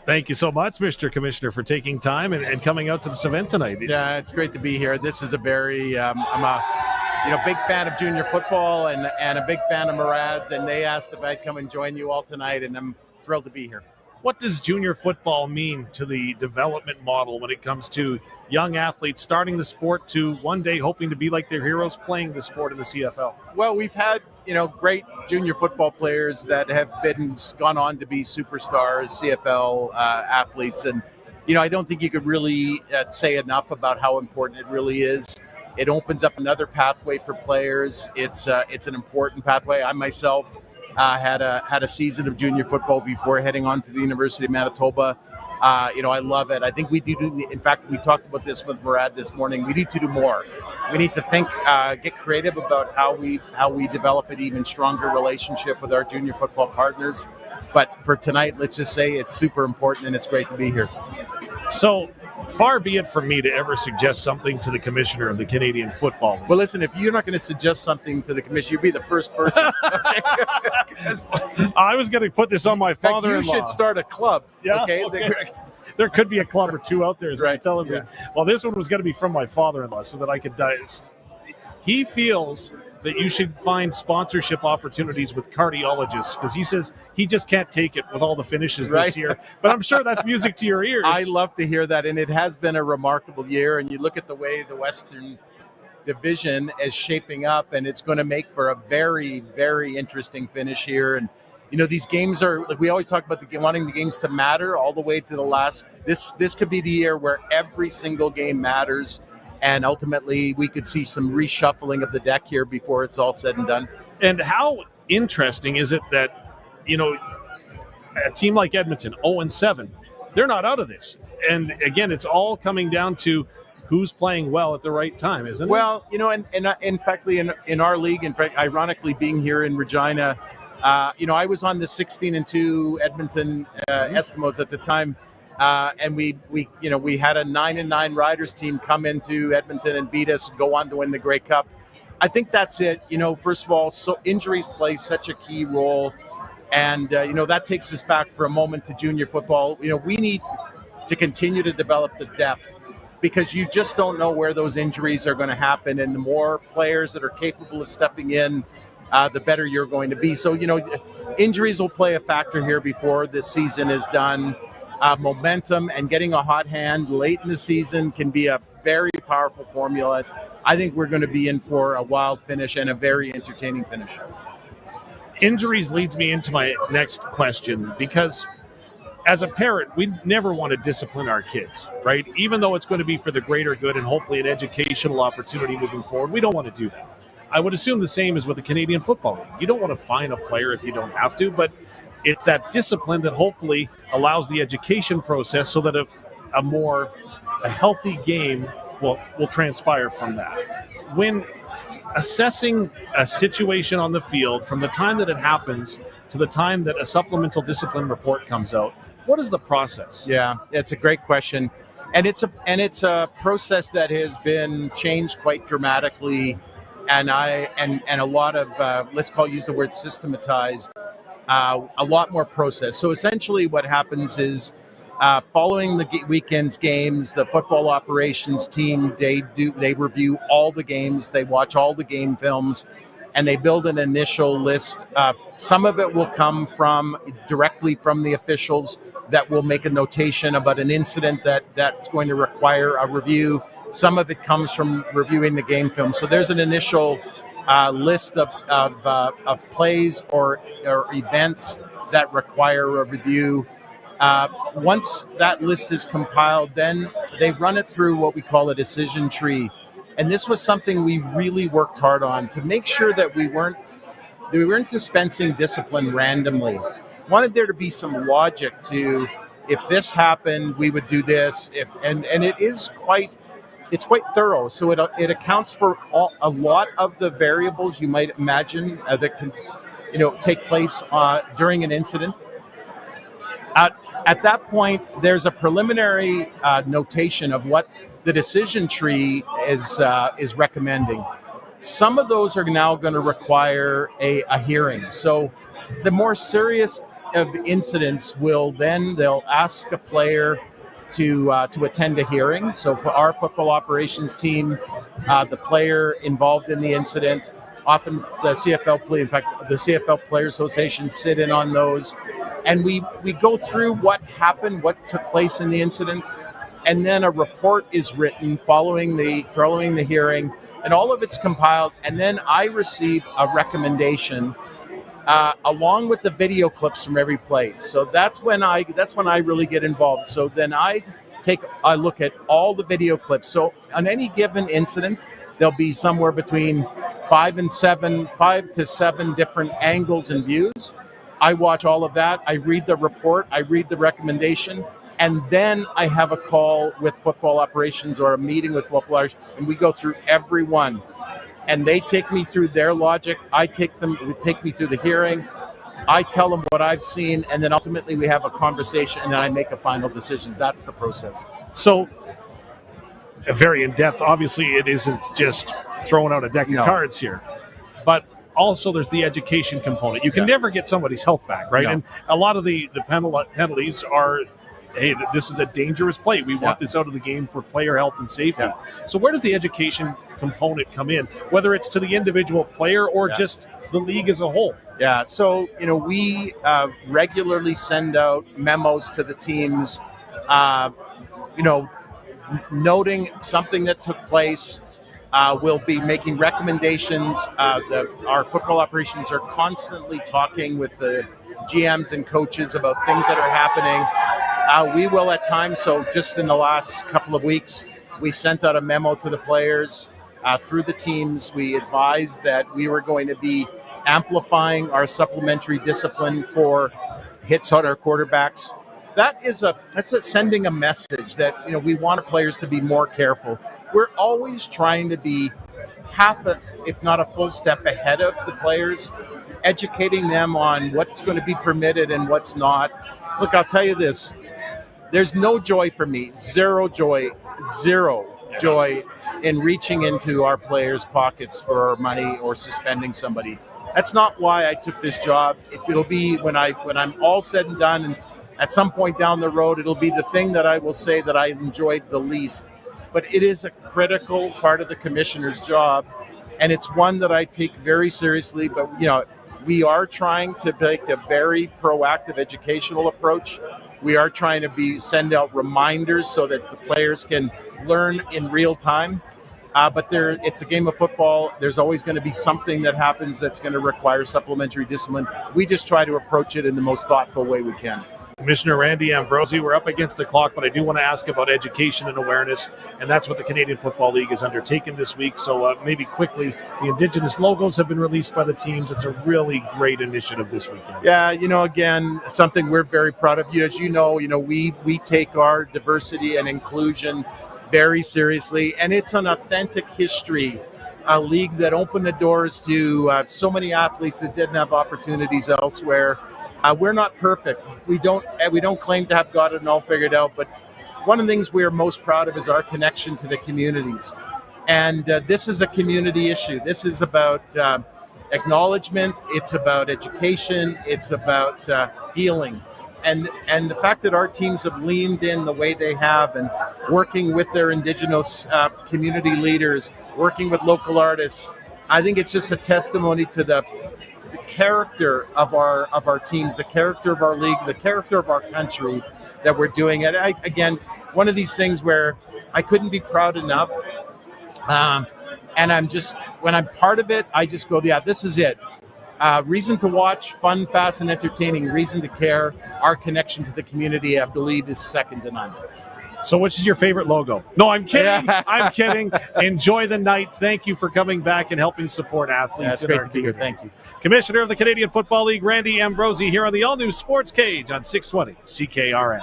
Thank you so much, Mr. Commissioner, for taking time and coming out to this event tonight. Yeah, it's great to be here. This is a very, I'm a big fan of junior football and a big fan of Murads, and they asked if I'd come and join you all tonight, and I'm thrilled to be here. What does junior football mean to the development model when it comes to young athletes starting the sport to one day hoping to be like their heroes playing the sport in the CFL? Well, we've had, great junior football players that have gone on to be superstars, CFL athletes. And, I don't think you could really say enough about how important it really is. It opens up another pathway for players. It's an important pathway. I myself had a season of junior football before heading on to the University of Manitoba. I love it. I think we do. In fact, we talked about this with Murad this morning. We need to do more. We need to think, get creative about how we develop an even stronger relationship with our junior football partners. But for tonight, let's just say it's super important, and it's great to be here. So, far be it from me to ever suggest something to the commissioner of the Canadian Football League. Well, listen, if you're not going to suggest something to the commission, you'll be the first person. I was going to put this on my father-in-law. You should start a club. Yeah, okay. There could be a club or two out there, is what right. you're telling me. Yeah. Well, this one was going to be from my father-in-law so that I could he feels that you should find sponsorship opportunities with cardiologists because he says he just can't take it with all the finishes this year. But I'm sure that's music to your ears. I love to hear that, and it has been a remarkable year. And you look at the way the Western Division is shaping up, and it's going to make for a very, very interesting finish here. And these games are, like we always talk about, wanting the games to matter all the way to the last. This could be the year where every single game matters. And ultimately, we could see some reshuffling of the deck here before it's all said and done. And how interesting is it that, a team like Edmonton, 0-7, they're not out of this. And again, it's all coming down to who's playing well at the right time, isn't it? Well, and in fact, in our league, in fact, ironically, being here in Regina, I was on the 16-2 Edmonton Eskimos at the time. And we had a 9-9 Riders team come into Edmonton and beat us, go on to win the Grey Cup. I think that's it. First of all, so injuries play such a key role, and that takes us back for a moment to junior football. We need to continue to develop the depth because you just don't know where those injuries are going to happen, and the more players that are capable of stepping in, the better you're going to be. So injuries will play a factor here before this season is done. Momentum and getting a hot hand late in the season can be a very powerful formula. I think we're going to be in for a wild finish and a very entertaining finish. Injuries leads me into my next question because as a parent, we never want to discipline our kids, right? Even though it's going to be for the greater good and hopefully an educational opportunity moving forward, we don't want to do that. I would assume the same is with the Canadian Football League. You don't want to fine a player if you don't have to, but it's that discipline that hopefully allows the education process so that a healthy game will transpire from that. When assessing a situation on the field from the time that it happens to the time that a supplemental discipline report comes out, what is the process? Yeah, it's a great question. And it's a process that has been changed quite dramatically, and a lot of use the word systematized. A lot more process. So essentially what happens is following the weekend's games, the football operations team, they review all the games, they watch all the game films, and they build an initial list. Some of it will come directly from the officials that will make a notation about an incident that's going to require a review. Some of it comes from reviewing the game film. So there's an initial list of plays or events that require a review. Once that list is compiled, then they run it through what we call a decision tree. And this was something we really worked hard on to make sure that we weren't dispensing discipline randomly. Wanted there to be some logic to, if this happened, we would do this. And it's quite thorough. So it accounts for a lot of the variables you might imagine that can, take place during an incident. At that point, there's a preliminary notation of what the decision tree is recommending. Some of those are now going to require a hearing. So the more serious of incidents they'll ask a player to attend a hearing. So for our football operations team, the player involved in the incident, often the CFL Players Association sit in on those, and we go through what happened, what took place in the incident, and then a report is written following the hearing, and all of it's compiled, and then I receive a recommendation along with the video clips from every play. So that's when I really get involved. So then I look at all the video clips. So on any given incident, there'll be somewhere between 5 to 7 different angles and views. I watch all of that. I read the report. I read the recommendation. And then I have a call with football operations or a meeting with football operations, and we go through every one. And they take me through their logic. They take me through the hearing. I tell them what I've seen, and then ultimately we have a conversation, and then I make a final decision. That's the process. So, very in-depth. Obviously, it isn't just throwing out a deck of cards here. But also there's the education component. You can never get somebody's health back, right? No. And a lot of the penalties are, hey, this is a dangerous play. We want this out of the game for player health and safety. Yeah. So where does the education component come in, whether it's to the individual player or just the league as a whole? Yeah, so, we regularly send out memos to the teams, noting something that took place. We'll be making recommendations. Our football operations are constantly talking with the GMs and coaches about things that are happening. We will at times, so just in the last couple of weeks, we sent out a memo to the players through the teams. We advised that we were going to be amplifying our supplementary discipline for hits on our quarterbacks. That's sending a message that we want our players to be more careful. We're always trying to be if not a full step ahead of the players, educating them on what's going to be permitted and what's not. Look, I'll tell you this. There's no joy for me, zero joy in reaching into our players' pockets for money or suspending somebody. That's not why I took this job. It'll be when I'm all said and done, and at some point down the road, it'll be the thing that I will say that I enjoyed the least. But it is a critical part of the commissioner's job, and it's one that I take very seriously. But we are trying to take a very proactive educational approach. We are trying to send out reminders so that the players can learn in real time. But it's a game of football. There's always going to be something that happens that's going to require supplementary discipline. We just try to approach it in the most thoughtful way we can. Commissioner Randy Ambrosie, we're up against the clock, but I do want to ask about education and awareness, and that's what the Canadian Football League has undertaken this week. So maybe quickly, the Indigenous logos have been released by the teams. It's a really great initiative this weekend. Yeah, again, something we're very proud of. As you know, we take our diversity and inclusion very seriously, and it's an authentic history, a league that opened the doors to so many athletes that didn't have opportunities elsewhere. We're not perfect. We don't claim to have got it all figured out, but one of the things we are most proud of is our connection to the communities. And this is a community issue. This is about acknowledgement. It's about education. It's about healing. And the fact that our teams have leaned in the way they have and working with their Indigenous community leaders, working with local artists, I think it's just a testimony to the character of our teams, the character of our league, the character of our country that we're doing it. Again, one of these things where I couldn't be proud enough. And when I'm part of it, I just go, yeah, this is it. Reason to watch, fun, fast, and entertaining. Reason to care. Our connection to the community, I believe, is second to none. So which is your favorite logo? No, I'm kidding. I'm kidding. Enjoy the night. Thank you for coming back and helping support athletes. It's great to be here. Thank you. Commissioner of the Canadian Football League, Randy Ambrosie, here on the all-new Sports Cage on 620 CKRM.